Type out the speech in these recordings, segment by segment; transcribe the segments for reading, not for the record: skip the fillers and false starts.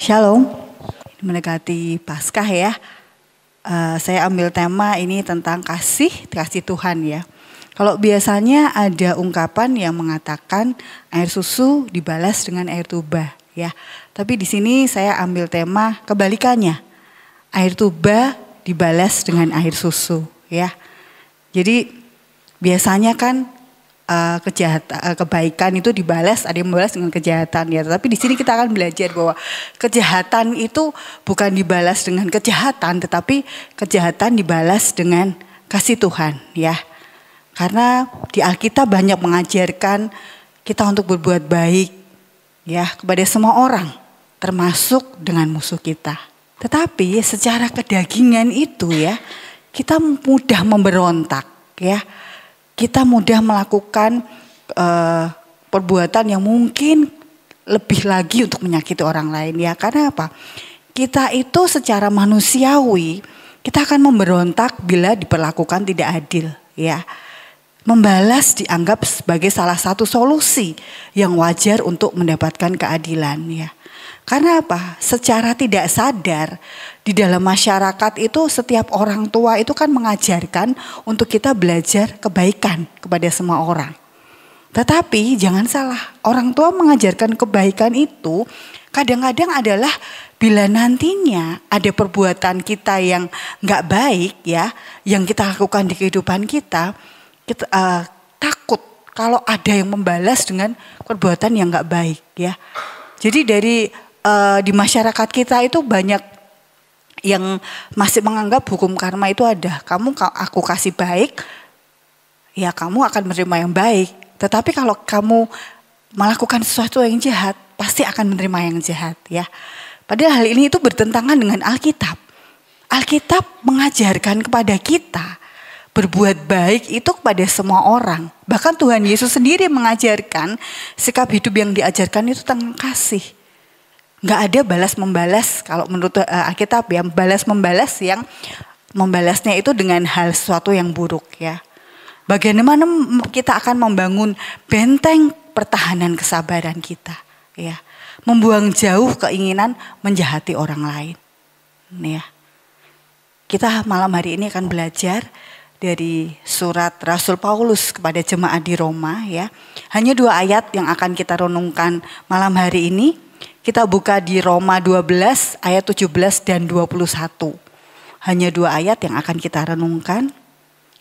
Shalom, mendekati Paskah ya. Saya ambil tema ini tentang kasih Tuhan ya. Kalau biasanya ada ungkapan yang mengatakan air susu dibalas dengan air tuba ya. Tapi di sini saya ambil tema kebalikannya. Air tuba dibalas dengan air susu ya. Jadi biasanya kan kebaikan itu dibalas, ada yang membalas dengan kejahatan ya. Tapi di sini kita akan belajar bahwa kejahatan itu bukan dibalas dengan kejahatan, tetapi kejahatan dibalas dengan kasih Tuhan ya. Karena di Alkitab banyak mengajarkan kita untuk berbuat baik ya kepada semua orang, termasuk dengan musuh kita. Tetapi secara kedagingan itu ya, kita mudah memberontak ya. Kita mudah melakukan perbuatan yang mungkin lebih lagi untuk menyakiti orang lain ya. Karena apa? Kita itu secara manusiawi kita akan memberontak bila diperlakukan tidak adil ya. Membalas dianggap sebagai salah satu solusi yang wajar untuk mendapatkan keadilan ya. Karena apa? Secara tidak sadar di dalam masyarakat itu setiap orang tua itu kan mengajarkan untuk kita belajar kebaikan kepada semua orang. Tetapi jangan salah, orang tua mengajarkan kebaikan itu kadang-kadang adalah bila nantinya ada perbuatan kita yang gak baik ya, yang kita lakukan di kehidupan kita takut kalau ada yang membalas dengan perbuatan yang gak baik ya. Jadi di masyarakat kita itu banyak yang masih menganggap hukum karma itu ada. Aku kasih baik, ya kamu akan menerima yang baik. Tetapi kalau kamu melakukan sesuatu yang jahat, pasti akan menerima yang jahat ya. Padahal hal ini itu bertentangan dengan Alkitab. Alkitab mengajarkan kepada kita berbuat baik itu kepada semua orang. Bahkan Tuhan Yesus sendiri mengajarkan sikap hidup yang diajarkan itu tentang kasih. Gak ada balas-membalas kalau menurut Alkitab ya, balas-membalas yang membalasnya itu dengan hal sesuatu yang buruk ya. Bagaimana kita akan membangun benteng pertahanan kesabaran kita ya. Membuang jauh keinginan menjahati orang lain ya. Kita malam hari ini akan belajar dari surat Rasul Paulus kepada jemaat di Roma ya. Hanya 2 ayat yang akan kita renungkan malam hari ini. Kita buka di Roma 12 ayat 17 dan 21. Hanya 2 ayat yang akan kita renungkan.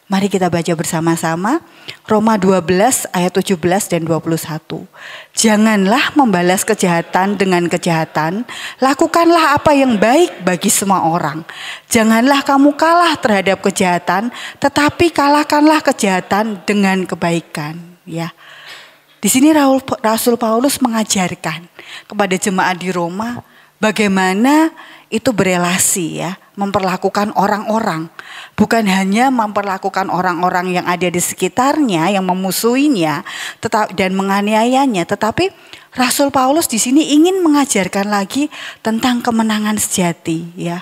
Mari kita baca bersama-sama. Roma 12 ayat 17 dan 21. Janganlah membalas kejahatan dengan kejahatan. Lakukanlah apa yang baik bagi semua orang. Janganlah kamu kalah terhadap kejahatan. Tetapi kalahkanlah kejahatan dengan kebaikan. Ya. Di sini Rasul Paulus mengajarkan kepada jemaat di Roma bagaimana itu berelasi ya, memperlakukan orang-orang. Bukan hanya memperlakukan orang-orang yang ada di sekitarnya, yang memusuhinya dan menganiayanya. Tetapi Rasul Paulus di sini ingin mengajarkan lagi tentang kemenangan sejati ya.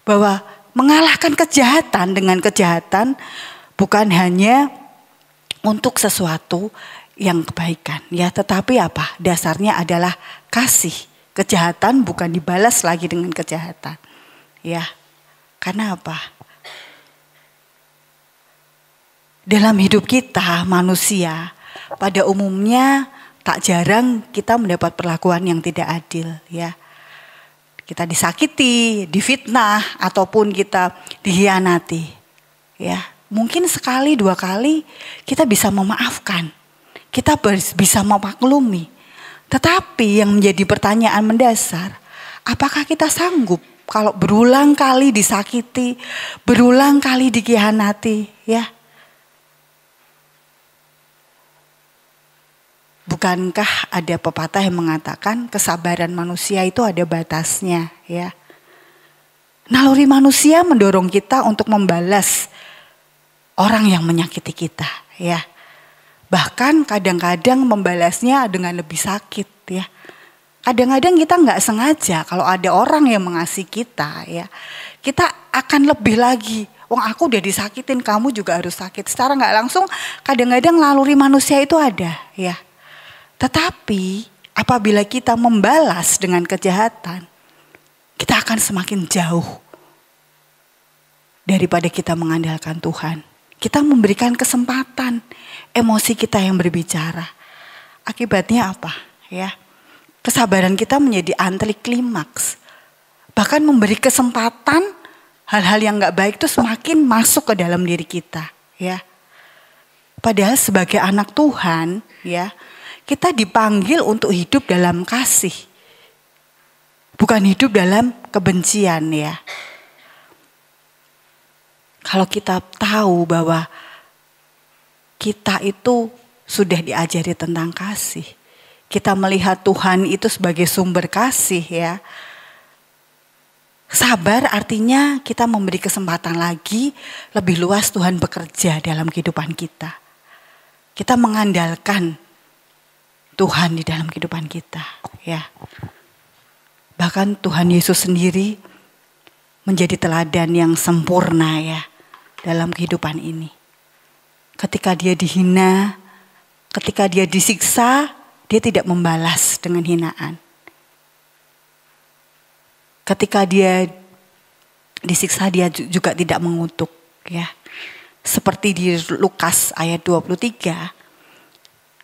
Bahwa mengalahkan kejahatan dengan kejahatan bukan hanya untuk sesuatu yang kebaikan ya, tetapi apa? Dasarnya adalah kasih. Kejahatan bukan dibalas lagi dengan kejahatan. Ya. Karena apa? Dalam hidup kita manusia pada umumnya tak jarang kita mendapat perlakuan yang tidak adil ya. Kita disakiti, difitnah ataupun kita dikhianati. Ya. Mungkin sekali 2 kali kita bisa memaafkan. Kita bisa memaklumi. Tetapi yang menjadi pertanyaan mendasar, apakah kita sanggup kalau berulang kali disakiti, berulang kali dikhianati ya? Bukankah ada pepatah yang mengatakan kesabaran manusia itu ada batasnya ya? Naluri manusia mendorong kita untuk membalas orang yang menyakiti kita ya. Bahkan kadang-kadang membalasnya dengan lebih sakit ya. Kadang-kadang kita gak sengaja kalau ada orang yang mengasihi kita ya. Kita akan lebih lagi. Wong aku udah disakitin, kamu juga harus sakit. Secara gak langsung kadang-kadang naluri manusia itu ada ya. Tetapi apabila kita membalas dengan kejahatan, kita akan semakin jauh daripada kita mengandalkan Tuhan. Kita memberikan kesempatan emosi kita yang berbicara. Akibatnya apa? Ya, kesabaran kita menjadi anti klimaks. Bahkan memberi kesempatan hal-hal yang gak baik itu semakin masuk ke dalam diri kita. Ya, padahal sebagai anak Tuhan, ya, kita dipanggil untuk hidup dalam kasih, bukan hidup dalam kebencian, ya. Kalau kita tahu bahwa kita itu sudah diajari tentang kasih, kita melihat Tuhan itu sebagai sumber kasih, ya. Sabar artinya kita memberi kesempatan lagi lebih luas Tuhan bekerja dalam kehidupan kita. Kita mengandalkan Tuhan di dalam kehidupan kita, ya. Bahkan Tuhan Yesus sendiri menjadi teladan yang sempurna, ya, dalam kehidupan ini. Ketika dia dihina, ketika dia disiksa, dia tidak membalas dengan hinaan. Ketika dia disiksa, dia juga tidak mengutuk, ya. Seperti di Lukas ayat 23.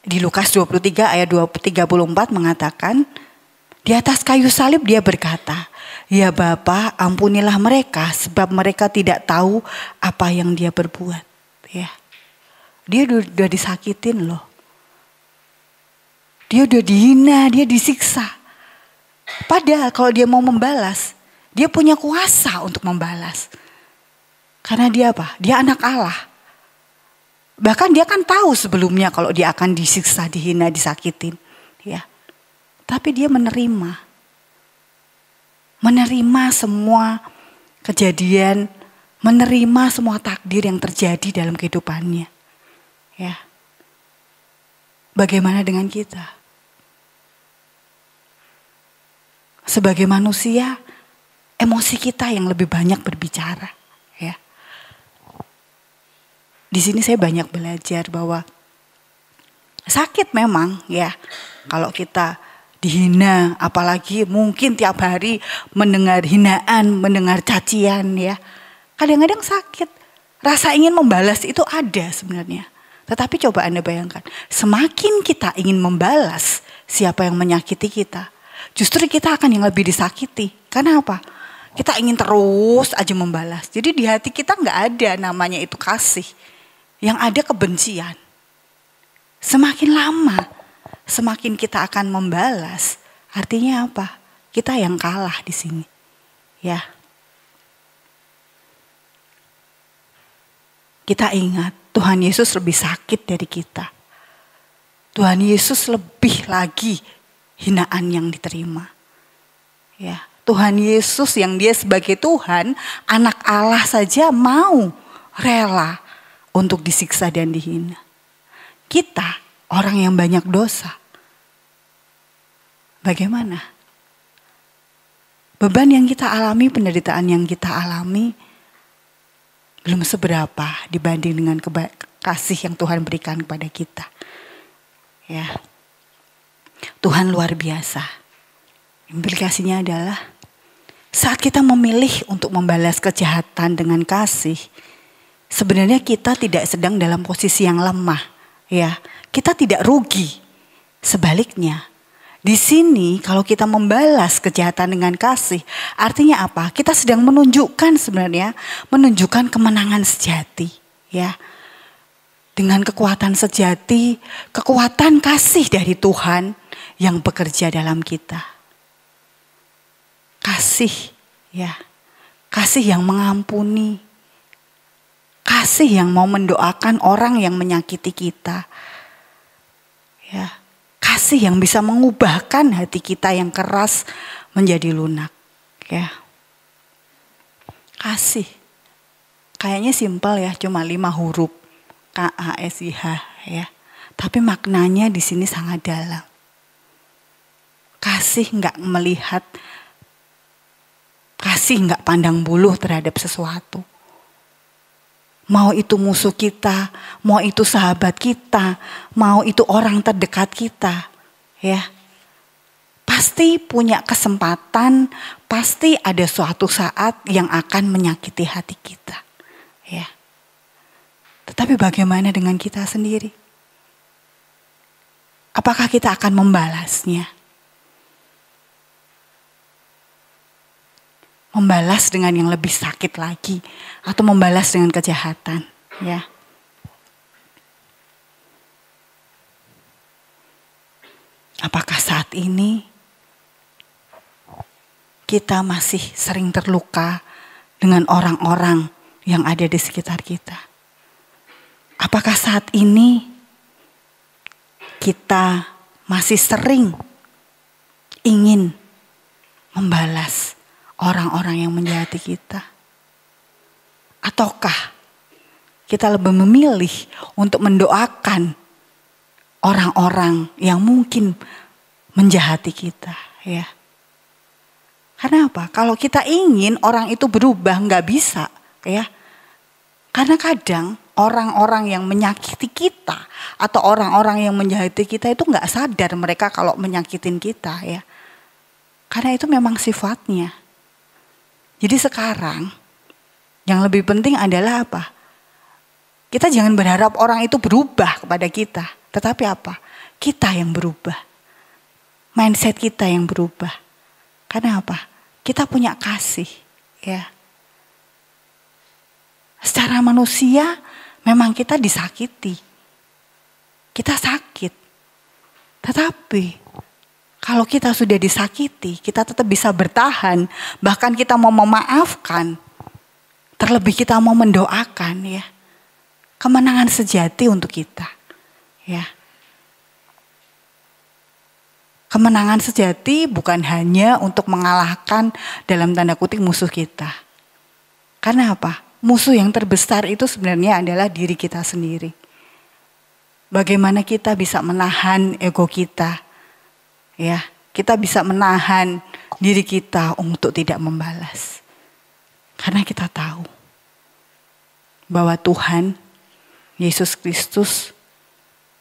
Di Lukas 23 ayat 34 mengatakan, di atas kayu salib dia berkata, "Ya Bapa, ampunilah mereka sebab mereka tidak tahu apa yang dia berbuat." Ya. Dia udah disakitin loh. Dia udah dihina, dia disiksa. Padahal kalau dia mau membalas, dia punya kuasa untuk membalas. Karena dia apa? Dia anak Allah. Bahkan dia kan tahu sebelumnya kalau dia akan disiksa, dihina, disakitin. Ya. Tapi dia menerima semua kejadian, menerima semua takdir yang terjadi dalam kehidupannya. Ya. Bagaimana dengan kita? Sebagai manusia, emosi kita yang lebih banyak berbicara, ya. Di sini saya banyak belajar bahwa sakit memang, ya, kalau kita dihina, apalagi mungkin tiap hari mendengar hinaan, mendengar cacian, ya. Kadang-kadang sakit. Rasa ingin membalas itu ada sebenarnya. Tetapi coba Anda bayangkan, semakin kita ingin membalas siapa yang menyakiti kita, justru kita akan yang lebih disakiti. Karena apa? Kita ingin terus aja membalas. Jadi di hati kita gak ada namanya itu kasih. Yang ada kebencian. Semakin lama, semakin kita akan membalas, artinya apa? Kita yang kalah di sini, ya. Kita ingat Tuhan Yesus lebih sakit dari kita. Tuhan Yesus lebih lagi hinaan yang diterima, ya. Tuhan Yesus yang dia sebagai Tuhan, anak Allah saja mau rela untuk disiksa dan dihina. Kita orang yang banyak dosa, bagaimana? Beban yang kita alami, penderitaan yang kita alami belum seberapa dibanding dengan kasih yang Tuhan berikan kepada kita. Ya. Tuhan luar biasa. Implikasinya adalah saat kita memilih untuk membalas kejahatan dengan kasih, sebenarnya kita tidak sedang dalam posisi yang lemah. Ya, kita tidak rugi. Sebaliknya, di sini kalau kita membalas kejahatan dengan kasih, artinya apa? Kita sedang menunjukkan kemenangan sejati, ya. Dengan kekuatan sejati, kekuatan kasih dari Tuhan yang bekerja dalam kita. Kasih, ya. Kasih yang mengampuni. Kasih yang mau mendoakan orang yang menyakiti kita. Ya, kasih yang bisa mengubahkan hati kita yang keras menjadi lunak, ya. Kasih. Kayaknya simpel ya, cuma 5 huruf. KASIH, ya. Tapi maknanya di sini sangat dalam. Kasih enggak melihat, kasih enggak pandang bulu terhadap sesuatu. Mau itu musuh kita, mau itu sahabat kita, mau itu orang terdekat kita, ya. pasti punya kesempatan, pasti ada suatu saat yang akan menyakiti hati kita. Ya. Tetapi bagaimana dengan kita sendiri? Apakah kita akan membalasnya? Membalas dengan yang lebih sakit lagi, atau membalas dengan kejahatan, ya. Apakah saat ini kita masih sering terluka dengan orang-orang yang ada di sekitar kita? Apakah saat ini kita masih sering ingin membalas orang-orang yang menjahati kita? Ataukah kita lebih memilih untuk mendoakan orang-orang yang mungkin menjahati kita, ya? Karena apa? Kalau kita ingin orang itu berubah, nggak bisa, ya. Karena kadang orang-orang yang menyakiti kita atau orang-orang yang menjahati kita itu nggak sadar mereka kalau menyakitin kita, ya. Karena itu memang sifatnya. Jadi sekarang yang lebih penting adalah apa? Kita jangan berharap orang itu berubah kepada kita. Tetapi apa? Kita yang berubah. Mindset kita yang berubah. Karena apa? Kita punya kasih, ya. Secara manusia memang kita disakiti. Kita sakit. Tetapi kalau kita sudah disakiti, kita tetap bisa bertahan. Bahkan kita mau memaafkan. Terlebih kita mau mendoakan, ya. Kemenangan sejati untuk kita. Ya. Kemenangan sejati bukan hanya untuk mengalahkan dalam tanda kutip musuh kita. Karena apa? Musuh yang terbesar itu sebenarnya adalah diri kita sendiri. Bagaimana kita bisa menahan ego kita? Ya, kita bisa menahan diri kita untuk tidak membalas. Karena kita tahu bahwa Tuhan Yesus Kristus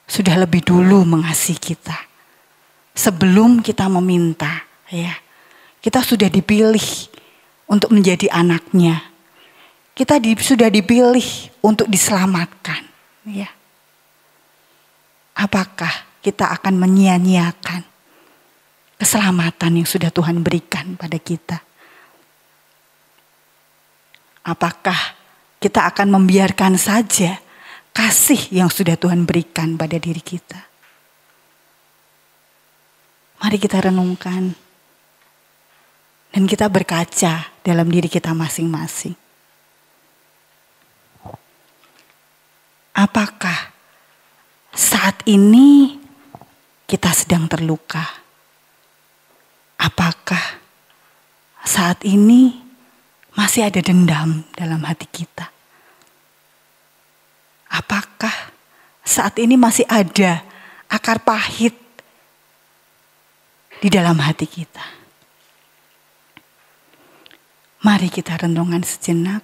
sudah lebih dulu mengasihi kita. Sebelum kita meminta, ya. Kita sudah dipilih untuk menjadi anaknya. Kita sudah dipilih untuk diselamatkan, ya. Apakah kita akan menyia-nyiakan keselamatan yang sudah Tuhan berikan pada kita? Apakah kita akan membiarkan saja kasih yang sudah Tuhan berikan pada diri kita? Mari kita renungkan. Dan kita berkaca dalam diri kita masing-masing. Apakah saat ini kita sedang terluka? Apakah saat ini masih ada dendam dalam hati kita? Apakah saat ini masih ada akar pahit di dalam hati kita? Mari kita renungkan sejenak.